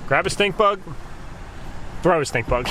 grab a stink bug, throw a stink bug.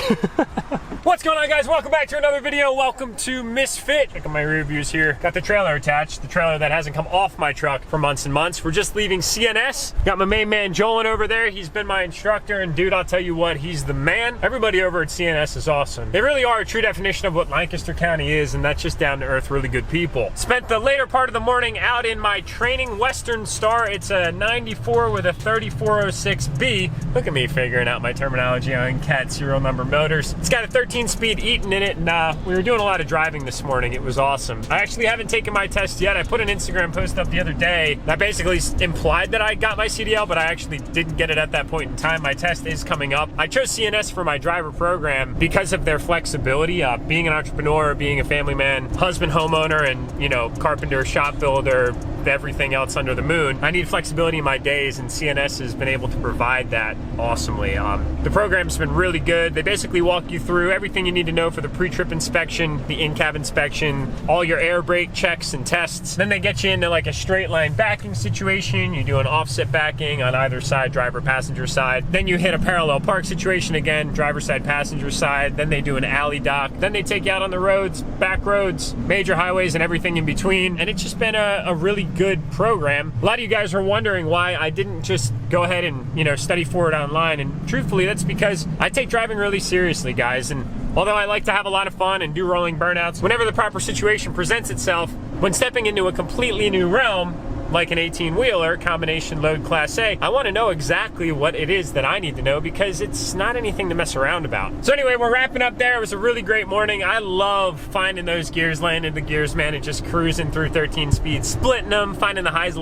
What's going on, guys? Welcome back to another video. Welcome to Misfit. Check out my rear views here. Got the trailer attached, the trailer that hasn't come off my truck for months and months. We're just leaving CNS. Got my main man Jolan over there. He's been my instructor, and dude, I'll tell you what, he's the man. Everybody over at CNS is awesome. They really are a true definition of what Lancaster County is, and that's just down to earth, really good people. Spent the later part of the morning out in my training Western Star. It's a 94 with a 3406B. Look at me figuring out my terminology on cat serial number motors. It's got a 13-speed Eaton in it, and we were doing a lot of driving this morning. It was awesome. I actually haven't taken my test yet. I put an Instagram post up the other day that basically implied that I got my CDL, but I actually didn't get it at that point in time. My test is coming up. I chose CNS for my driver program because of their flexibility. Being an entrepreneur, being a family man, husband, homeowner, and, you know, carpenter, shop builder, everything else under the moon, I need flexibility in my days, and CNS has been able to provide that awesomely. The program's been really good. They basically walk you through everything you need to know for the pre-trip inspection, the in-cab inspection, all your air brake checks and tests. Then they get you into like a straight line backing situation. You do an offset backing on either side, driver, passenger side. Then you hit a parallel park situation again, driver side, passenger side. Then they do an alley dock. Then they take you out on the roads, back roads, major highways, and everything in between. And it's just been a really good program. A lot of you guys are wondering why I didn't just go ahead and, you know, study for it online, and truthfully that's because I take driving really seriously, guys. And although I like to have a lot of fun and do rolling burnouts whenever the proper situation presents itself, when stepping into a completely new realm like an 18-wheeler combination load Class A, I want to know exactly what it is that I need to know, because it's not anything to mess around about. So anyway, we're wrapping up there. It was a really great morning. I love finding those gears, landing the gears, man, and just cruising through 13 speeds, splitting them, finding the highs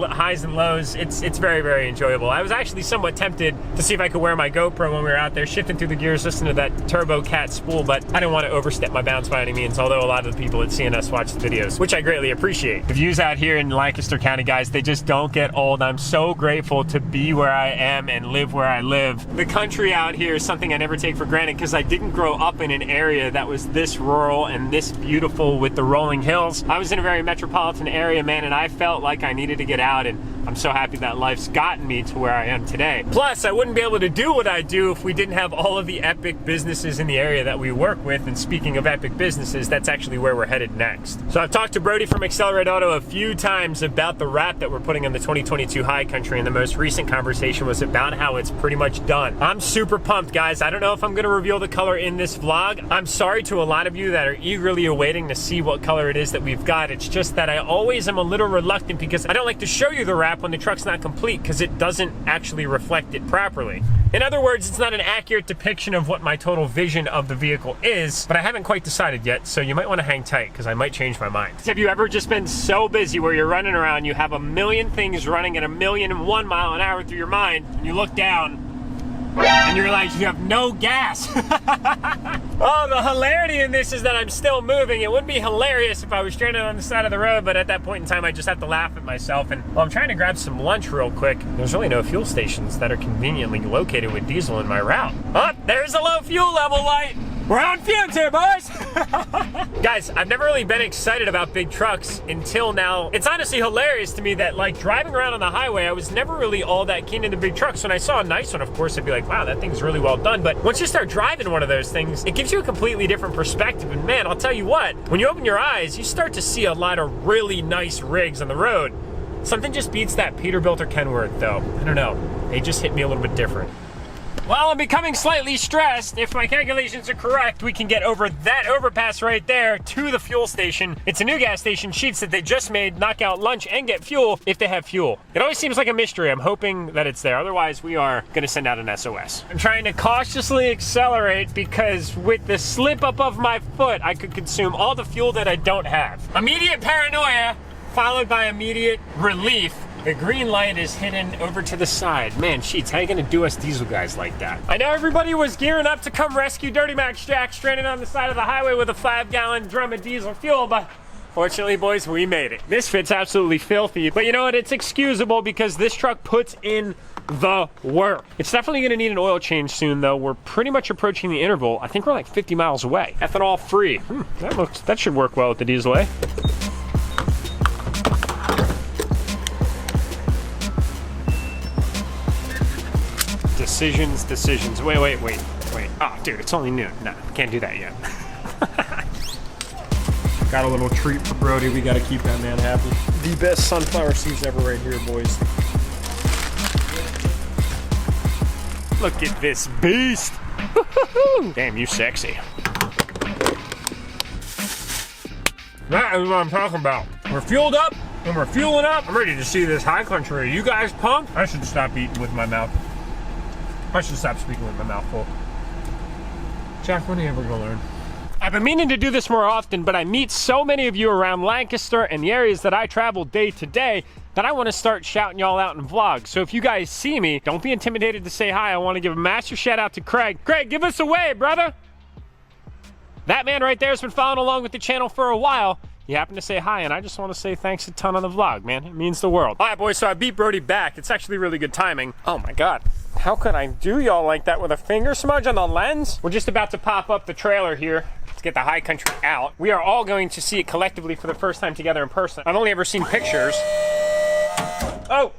and lows. It's very, very enjoyable. I was actually somewhat tempted to see if I could wear my GoPro when we were out there shifting through the gears, listening to that Turbo Cat spool, but I didn't want to overstep my bounds by any means, although a lot of the people at CNS watch the videos, which I greatly appreciate. The views out here in Lancaster County, guys, they just don't get old. I'm so grateful to be where I am and live where I live. The country out here is something I never take for granted, because I didn't grow up in an area that was this rural and this beautiful with the rolling hills. I was in a very metropolitan area, man, and I felt like I needed to get out, and I'm so happy that life's gotten me to where I am today. Plus, I wouldn't be able to do what I do if we didn't have all of the epic businesses in the area that we work with. And speaking of epic businesses, that's actually where we're headed next. So I've talked to Brody from Accelerate Auto a few times about the wrap that we're putting on the 2022 High Country, and the most recent conversation was about how it's pretty much done. I'm super pumped, guys. I don't know if I'm gonna reveal the color in this vlog. I'm sorry to a lot of you that are eagerly awaiting to see what color it is that we've got. It's just that I always am a little reluctant, because I don't like to show you the wrap when the truck's not complete, because it doesn't actually reflect it properly. In other words, it's not an accurate depiction of what my total vision of the vehicle is, but I haven't quite decided yet, so you might want to hang tight, because I might change my mind. Have you ever just been so busy where you're running around, you have a million things running at 1,000,001 mile an hour through your mind, and you look down and you realize you have no gas? Oh, the hilarity in this is that I'm still moving. It wouldn't be hilarious if I was stranded on the side of the road, but at that point in time, I just have to laugh at myself. And well, I'm trying to grab some lunch real quick. There's really no fuel stations that are conveniently located with diesel in my route. Oh, there's a low fuel level light. We're on fumes here, boys. Guys, I've never really been excited about big trucks until now. It's honestly hilarious to me that, like, driving around on the highway, I was never really all that keen into big trucks. When I saw a nice one, of course, I'd be like, wow, that thing's really well done. But once you start driving one of those things, it gives you a completely different perspective. And man, I'll tell you what, when you open your eyes, you start to see a lot of really nice rigs on the road. Something just beats that Peterbilt or Kenworth, though. I don't know. They just hit me a little bit different. Well, I'm becoming slightly stressed. If my calculations are correct, we can get over that overpass right there to the fuel station. It's a new gas station, Sheets, that they just made, knock out lunch and get fuel if they have fuel. It always seems like a mystery. I'm hoping that it's there. Otherwise, we are gonna send out an SOS. I'm trying to cautiously accelerate, because with the slip up of my foot, I could consume all the fuel that I don't have. Immediate paranoia, followed by immediate relief. The green light is hidden over to the side. Man, Sheets, how you gonna do us diesel guys like that? I know everybody was gearing up to come rescue DURTYMAX Jack stranded on the side of the highway with a 5-gallon drum of diesel fuel, but fortunately, boys, we made it. This fit's absolutely filthy, but you know what? It's excusable, because this truck puts in the work. It's definitely gonna need an oil change soon, though. We're pretty much approaching the interval. I think we're like 50 miles away. Ethanol free. That should work well with the diesel, eh? Decisions. Wait. Oh, dude, it's only noon. No, can't do that yet. Got a little treat for Brody. We got to keep that man happy. The best sunflower seeds ever right here, boys. Look at this beast. Damn, you sexy. That is what I'm talking about. We're fueled up and we're fueling up. I'm ready to see this high country. Are you guys pumped? I should stop eating with my mouth. I should stop speaking with my mouth full. Jack, when are you ever gonna learn? I've been meaning to do this more often, but I meet so many of you around Lancaster and the areas that I travel day to day that I want to start shouting y'all out in vlogs. So if you guys see me, don't be intimidated to say hi. I want to give a massive shout out to Craig. Craig, give us a wave, brother. That man right there has been following along with the channel for a while. He happened to say hi, and I just want to say thanks a ton on the vlog, man. It means the world. All right, boys, so I beat Brody back. It's actually really good timing. Oh my God. How could I do y'all like that with a finger smudge on the lens? We're just about to pop up the trailer here to get the high country out. We are all going to see it collectively for the first time together in person. I've only ever seen pictures. Oh!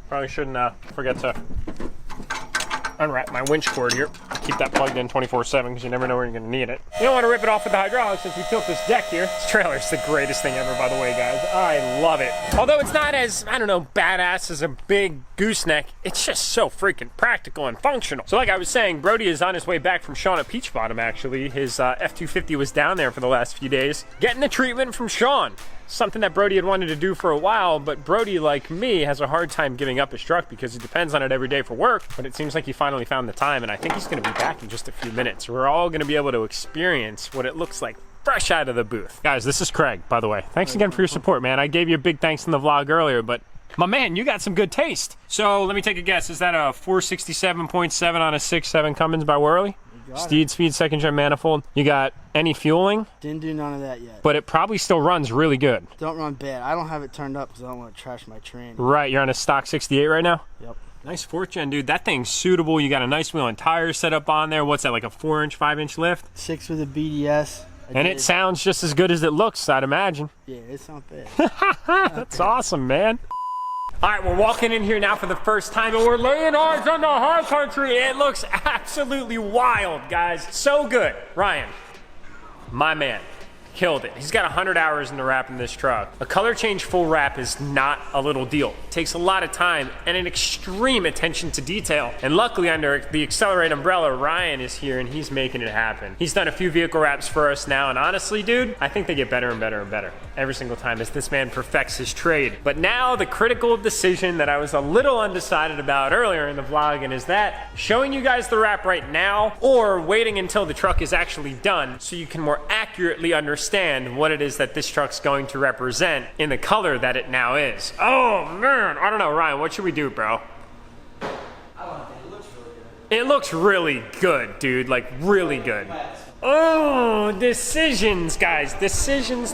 Probably shouldn't forget to unwrap my winch cord here. Keep that plugged in 24/7 because you never know where you're gonna need it. You don't want to rip it off with the hydraulics as we tilt this deck here. This trailer is the greatest thing ever, by the way, guys. I love it. Although it's not as, I don't know, badass as a big gooseneck, it's just so freaking practical and functional. So like I was saying, Brody is on his way back from Sean at Peach Bottom, actually. His F-250 was down there for the last few days, getting the treatment from Sean. Something that Brody had wanted to do for a while, but Brody, like me, has a hard time giving up his truck because he depends on it every day for work. But it seems like he finally found the time, and I think he's gonna be back in just a few minutes. We're all gonna be able to experience what it looks like fresh out of the booth. Guys, this is Craig, by the way. Thanks again for your support, man. I gave you a big thanks in the vlog earlier, but my man, you got some good taste. So let me take a guess. Is that a 467.7 on a 6.7 Cummins by Worley? Steed speed, second gen manifold. You got any fueling? Didn't do none of that yet. But it probably still runs really good. Don't run bad. I don't have it turned up because I don't want to trash my train. Right, you're on a stock 68 right now? Yep. Nice 4th gen, dude. That thing's suitable. You got a nice wheel and tires set up on there. What's that, like a 4-inch, 5-inch lift? 6 with a BDS. And it sounds just as good as it looks, I'd imagine. Yeah, it's not bad. That's awesome, man. All right, we're walking in here now for the first time, and we're laying eyes on the high country. It looks absolutely wild, guys. So good. Ryan, my man, killed it. He's got 100 hours into wrapping this truck. A color change full wrap is not a little deal. It takes a lot of time and an extreme attention to detail. And luckily, under the Accelerate umbrella, Ryan is here and he's making it happen. He's done a few vehicle wraps for us now, and honestly, dude, I think they get better and better and better every single time as this man perfects his trade. But now the critical decision that I was a little undecided about earlier in the vlog, and is that showing you guys the wrap right now or waiting until the truck is actually done so you can more accurately understand what it is that this truck's going to represent in the color that it now is. Oh man, I don't know, Ryan, what should we do, bro? I don't think it looks really good. It looks really good, dude, like really good. Oh, decisions, guys, decisions.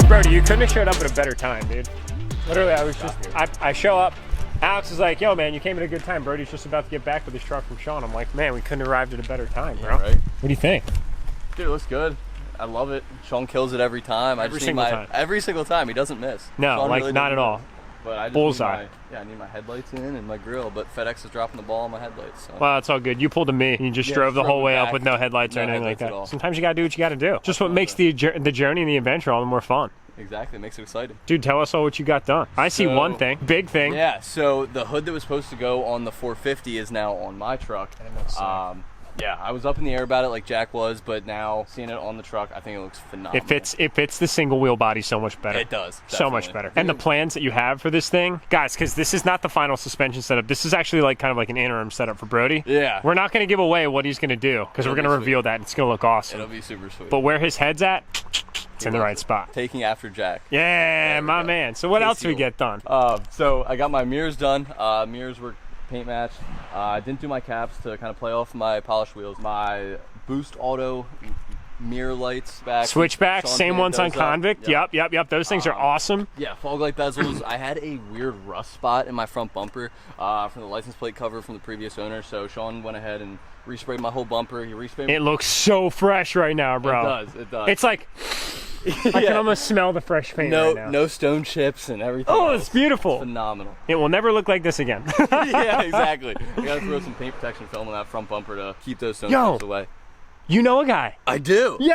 Brody, you couldn't have showed up at a better time, dude. Literally, I was just, I show up, Alex is like, yo man, you came at a good time. Brody's just about to get back with his truck from Sean. I'm like, man, we couldn't have arrived at a better time, bro. Yeah, right? What do you think? Dude, it looks good. I love it. Sean kills it every time. Every single time. Every single time, he doesn't miss. No, Sean like really not at doesn't all. miss. But I just Bullseye. I need my headlights in and my grill, but FedEx is dropping the ball on my headlights. So. Well, that's all good. You pulled a me. You just drove the whole way up with no headlights or anything like that. Sometimes you gotta do what you gotta do. Just what makes the journey and the adventure all the more fun. Exactly, it makes it exciting. Dude, tell us all what you got done. I see one thing, big thing. Yeah, so the hood that was supposed to go on the 450 is now on my truck. Yeah, I was up in the air about it like Jack was, but now seeing it on the truck, I think it looks phenomenal. It fits the single wheel body so much better. It does. So much better. And the plans that you have for this thing, guys, because this is not the final suspension setup. This is actually like kind of like an interim setup for Brody. Yeah. We're not going to give away what he's going to do because we're going to reveal that. It's going to look awesome. It'll be super sweet. But where his head's at, it's in the right spot. Taking after Jack. Yeah, my man. So what else did we get done? So I got my mirrors done. Mirrors were paint matched. I didn't do my caps to kind of play off my polished wheels. My Boost Auto mirror lights back. Switchbacks, same ones on Convict. Yep. Those things are awesome. Yeah, fog light bezels. I had a weird rust spot in my front bumper from the license plate cover from the previous owner. So Sean went ahead and resprayed my whole bumper. He resprayed. It looks so fresh right now, bro. It does. It's like I can almost smell the fresh paint right now. No stone chips and everything. Oh, it's beautiful. Phenomenal. It will never look like this again. Yeah, exactly. I gotta throw some paint protection film on that front bumper to keep those stone chips away. You know a guy. I do. Yo,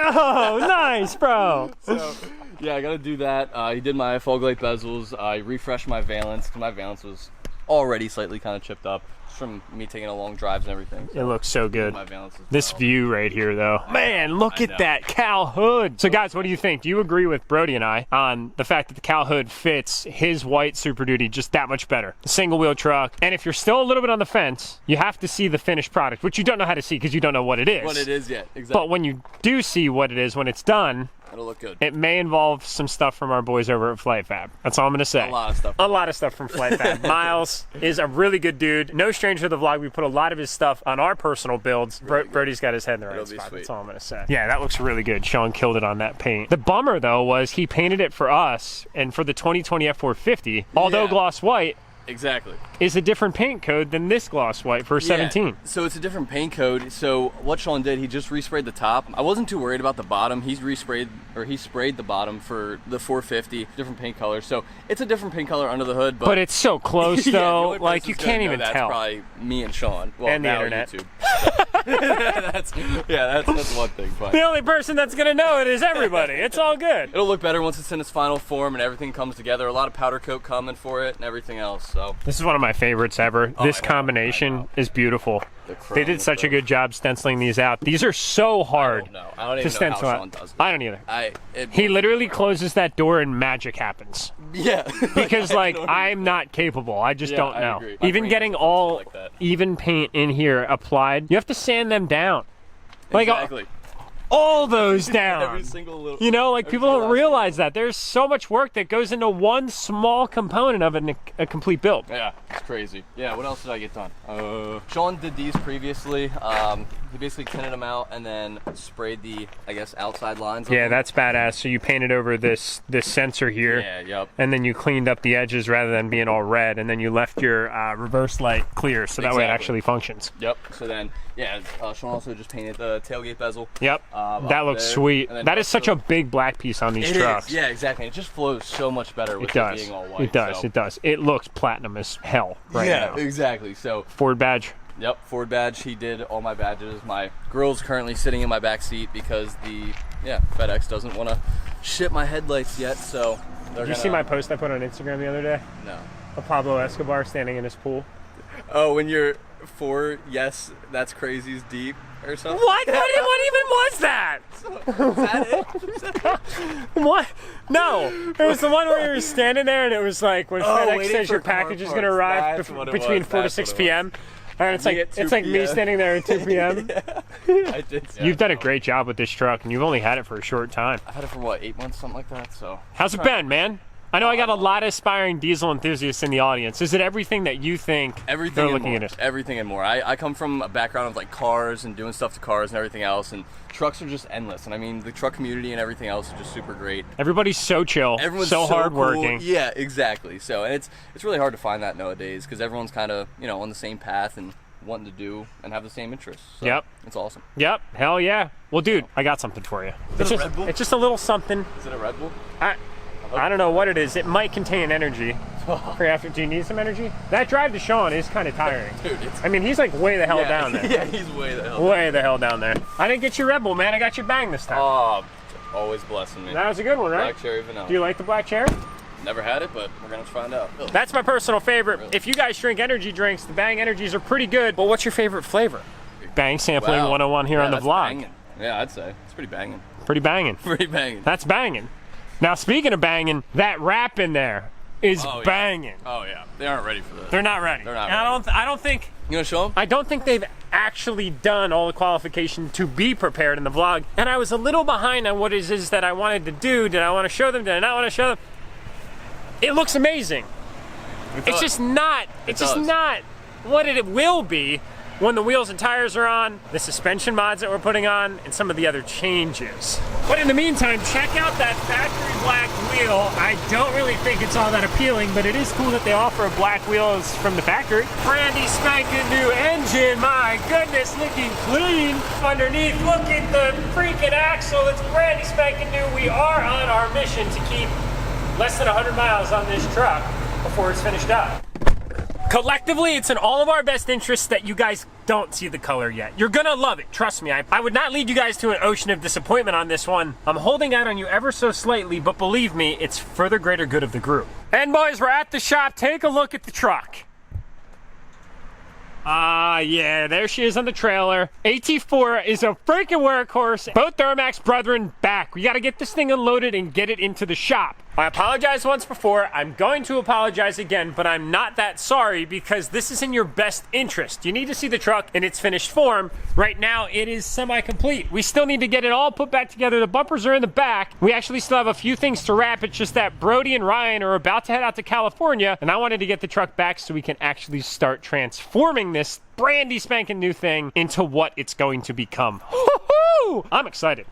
nice, bro. So, yeah, I gotta do that. He did my fog light bezels. I refreshed my valance because my valance was already slightly kind of chipped up from me taking long drives and everything. So it looks so good. My valance as this well. view right here, though. Man, look at that cowl hood. So, guys, what do you think? Do you agree with Brody and I on the fact that the cowl hood fits his white Super Duty just that much better? The single-wheel truck. And if you're still a little bit on the fence, you have to see the finished product, which you don't know how to see because you don't know what it is. What it is yet, exactly. But when you do see what it is, when it's done, it'll look good. It may involve some stuff from our boys over at Flight Fab. That's all I'm going to say. A lot of stuff. A lot of stuff from Flight Fab. Miles is a really good dude. No stranger to the vlog. We put a lot of his stuff on our personal builds. Brody's got his head in the right spot. That's all I'm going to say. Yeah, that looks really good. Sean killed it on that paint. The bummer, though, was he painted it for us and for the 2020 F450, although gloss white, exactly, is a different paint code than this gloss white for 17. So it's a different paint code. So what Sean did, he just resprayed the top. I wasn't too worried about the bottom. He sprayed the bottom for the 450, different paint color. So it's a different paint color under the hood, but it's so close though. Like you can't even that's tell. Probably me and Sean. Well, and the now internet. YouTube. that's one thing. But the only person that's gonna know it is everybody. It's all good. It'll look better once it's in its final form and everything comes together. A lot of powder coat coming for it and everything else. So this is one of my favorites ever. This combination is beautiful. They did such a good job stenciling these out. These are so hard I don't even to know how stencil Sean out. does it. I don't either. He literally closes that door and magic happens. Yeah. Because like I'm not capable. I just don't know. Even getting all like even paint in here applied, you have to sand them down. Like exactly. all those down. Every single little, you know, like people don't realize that there's so much work that goes into one small component of a complete build. Yeah, it's crazy. Yeah, what else did I get done? Sean did these previously. He basically tinted them out and then sprayed the, I guess, outside lines. Yeah, that's badass. So you painted over this sensor here. Yeah, yep. And then you cleaned up the edges rather than being all red, and then you left your reverse light clear, so that way it actually functions. Yep. So then, yeah, Sean also just painted the tailgate bezel. Yep. That looks sweet. That is such a big black piece on these trucks. Yeah, exactly. It just flows so much better with it being all white. It does. It does. It looks platinum as hell right now. Yeah, exactly. So Ford badge. Yep, Ford badge. He did all my badges. My girl's currently sitting in my back seat because FedEx doesn't want to ship my headlights yet. So did you see my post I put on Instagram the other day? No. Of Pablo Escobar standing in his pool. Oh, when you're yes, that's crazy's deep or something. What? What even was that? Is that it? What? No. It was the one where you were standing there and it was like when FedEx says your package is going to arrive between 4 to 6 p.m. And it's like me standing there at 2 p.m. I did. You've done a great job with this truck, and you've only had it for a short time. I've had it for what, 8 months, something like that. So how's it been, man? I know I got a lot of aspiring diesel enthusiasts in the audience. Is it everything that you think they're looking at? Everything and more. I come from a background of like cars and doing stuff to cars and everything else, and trucks are just endless. And I mean, the truck community and everything else is just super great. Everybody's so chill. Everyone's so Cool. hardworking. Yeah, exactly. So, and it's really hard to find that nowadays because everyone's kind of on the same path and wanting to do and have the same interests. So yep. It's awesome. Yep. Hell yeah. Well, dude, I got something for you. Is it a Red Bull? It's just a little something. Is it a Red Bull? I don't know what it is. It might contain energy. For after, do you need some energy? That drive to Sean is kind of tiring. Dude, I mean, he's like way the hell down there. Yeah, he's way the hell Way the hell down there. I didn't get your Red Bull, man. I got your Bang this time. Oh, always blessing me. That was a good one, right? Black cherry vanilla. Do you like the black cherry? Never had it, but we're gonna find out. That's my personal favorite. If you guys drink energy drinks, the Bang Energies are pretty good. But what's your favorite flavor? Bang sampling Wow. 101 here on the that's vlog. Banging. Yeah, I'd say it's pretty banging. Pretty banging. Pretty banging. That's banging. Now, speaking of banging, that wrap in there is banging. Oh yeah, they aren't ready for this. They're not ready. They're not And ready. I don't think. You gonna show them? I don't think they've actually done all the qualification to be prepared in the vlog. And I was a little behind on what it is that I wanted to do. Did I want to show them? Did I not want to show them? It looks amazing. It's just not. It's just not what it will be when the wheels and tires are on, the suspension mods that we're putting on, and some of the other changes. But in the meantime, check out that factory black wheel. I don't really think it's all that appealing, but it is cool that they offer black wheels from the factory. Brandy spanking new engine, my goodness, looking clean. Underneath, look at the freaking axle, it's brandy spanking new. We are on our mission to keep less than 100 miles on this truck before it's finished up. Collectively, it's in all of our best interests that you guys don't see the color yet. You're gonna love it, trust me. I would not lead you guys to an ocean of disappointment on this one. I'm holding out on you ever so slightly, but believe me, it's for the greater good of the group. And boys, we're at the shop. Take a look at the truck. Yeah, there she is on the trailer. AT4 is a freaking workhorse. Both DURTYMAX brethren back. We gotta get this thing unloaded and get it into the shop. I apologized once before. I'm going to apologize again, but I'm not that sorry because this is in your best interest. You need to see the truck in its finished form. Right now, it is semi-complete. We still need to get it all put back together. The bumpers are in the back. We actually still have a few things to wrap. It's just that Brody and Ryan are about to head out to California, and I wanted to get the truck back so we can actually start transforming this brandy spanking new thing into what it's going to become. Woo-hoo! I'm excited.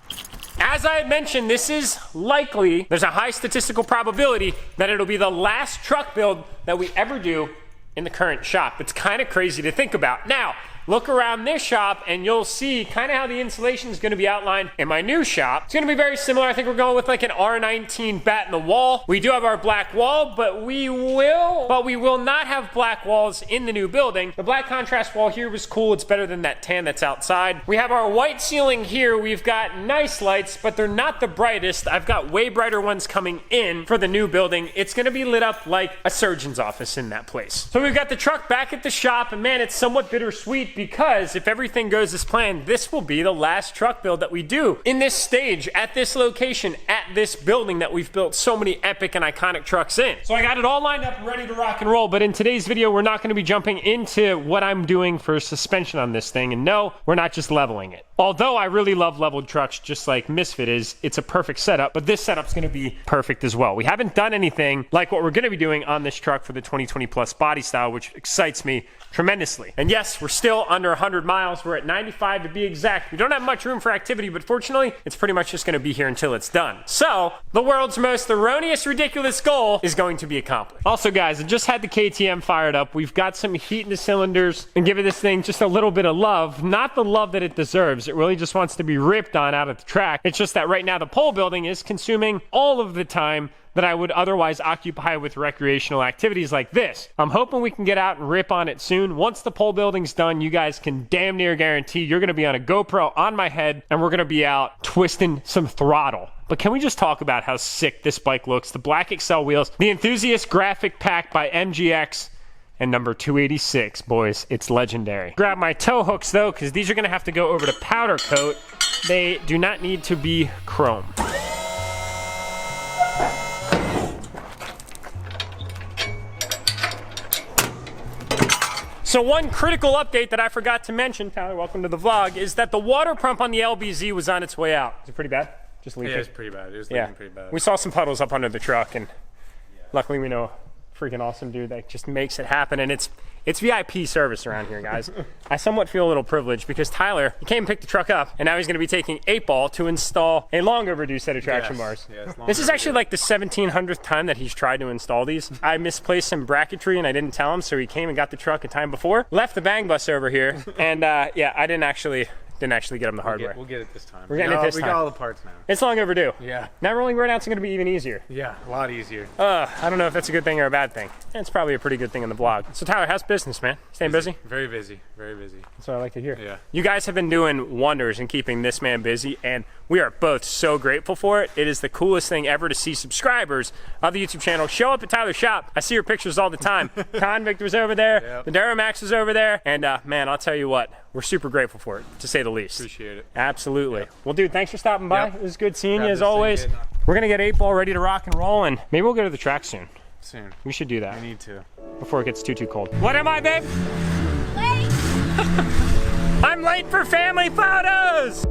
As I had mentioned, this is likely, there's a high statistical probability that it'll be the last truck build that we ever do in the current shop. It's kind of crazy to think about. Now, look around this shop and you'll see kind of how the insulation is going to be outlined in my new shop. It's going to be very similar. I think we're going with like an R19 bat in the wall. We do have our black wall, but we will not have black walls in the new building. The black contrast wall here was cool. It's better than that tan that's outside. We have our white ceiling here. We've got nice lights, but they're not the brightest. I've got way brighter ones coming in for the new building. It's going to be lit up like a surgeon's office in that place. So we've got the truck back at the shop, and man, it's somewhat bittersweet because if everything goes as planned, this will be the last truck build that we do in this stage, at this location, at this building that we've built so many epic and iconic trucks in. So I got it all lined up and ready to rock and roll, but in today's video, we're not going to be jumping into what I'm doing for suspension on this thing, and no, we're not just leveling it. Although I really love leveled trucks just like Misfit is, it's a perfect setup, but this setup's going to be perfect as well. We haven't done anything like what we're going to be doing on this truck for the 2020 Plus body style, which excites me tremendously. And yes, we're still under 100 miles. We're at 95 to be exact. We don't have much room for activity, but fortunately, it's pretty much just going to be here until it's done. So, the world's most erroneous, ridiculous goal is going to be accomplished. Also, guys, I just had the KTM fired up. We've got some heat in the cylinders and giving this thing just a little bit of love. Not the love that it deserves. It really just wants to be ripped on out of the track. It's just that right now the pole building is consuming all of the time that I would otherwise occupy with recreational activities like this. I'm hoping we can get out and rip on it soon. Once the pole building's done, you guys can damn near guarantee you're gonna be on a GoPro on my head and we're gonna be out twisting some throttle. But can we just talk about how sick this bike looks? The black Excel wheels, the Enthusiast graphic pack by MGX, and number 286, boys, it's legendary. Grab my tow hooks though, because these are gonna have to go over to powder coat. They do not need to be chrome. So one critical update that I forgot to mention, Tyler, welcome to the vlog, is that the water pump on the LBZ was on its way out. Is it pretty bad? Just leaking? Yeah, it's pretty bad. It was leaking pretty bad. We saw some puddles up under the truck, and luckily we know a freaking awesome dude that just makes it happen, and it's VIP service around here, guys. I somewhat feel a little privileged because Tyler, he came and picked the truck up, and now he's gonna be taking 8-ball to install a long overdue set of traction bars. Yes, this is actually like the 1700th time that he's tried to install these. I misplaced some bracketry and I didn't tell him, so he came and got the truck a time before, left the bang bus over here, and yeah, I didn't actually get him the hardware. We'll get it this time. We're getting it this time. We got all the parts now. It's long overdue. Yeah. Now rolling roadouts are going to be even easier. Yeah, a lot easier. I don't know if that's a good thing or a bad thing. It's probably a pretty good thing in the vlog. So Tyler, how's business, man? Staying busy? Very busy. Very busy. That's what I like to hear. Yeah. You guys have been doing wonders in keeping this man busy, and we are both so grateful for it. It is the coolest thing ever to see subscribers of the YouTube channel show up at Tyler's shop. I see your pictures all the time. Convict was over there. Yep. The DURTYMAX was over there. And man, I'll tell you what, we're super grateful for it, to say the least. Appreciate it. Absolutely. Yep. Well, dude, thanks for stopping by. Yep. It was good seeing Grab you as this thing, always. good. We're gonna get 8 Ball ready to rock and roll, and maybe we'll go to the track soon. Soon. We should do that I need to. before it gets too cold. What am I, babe? Late. I'm late for family photos.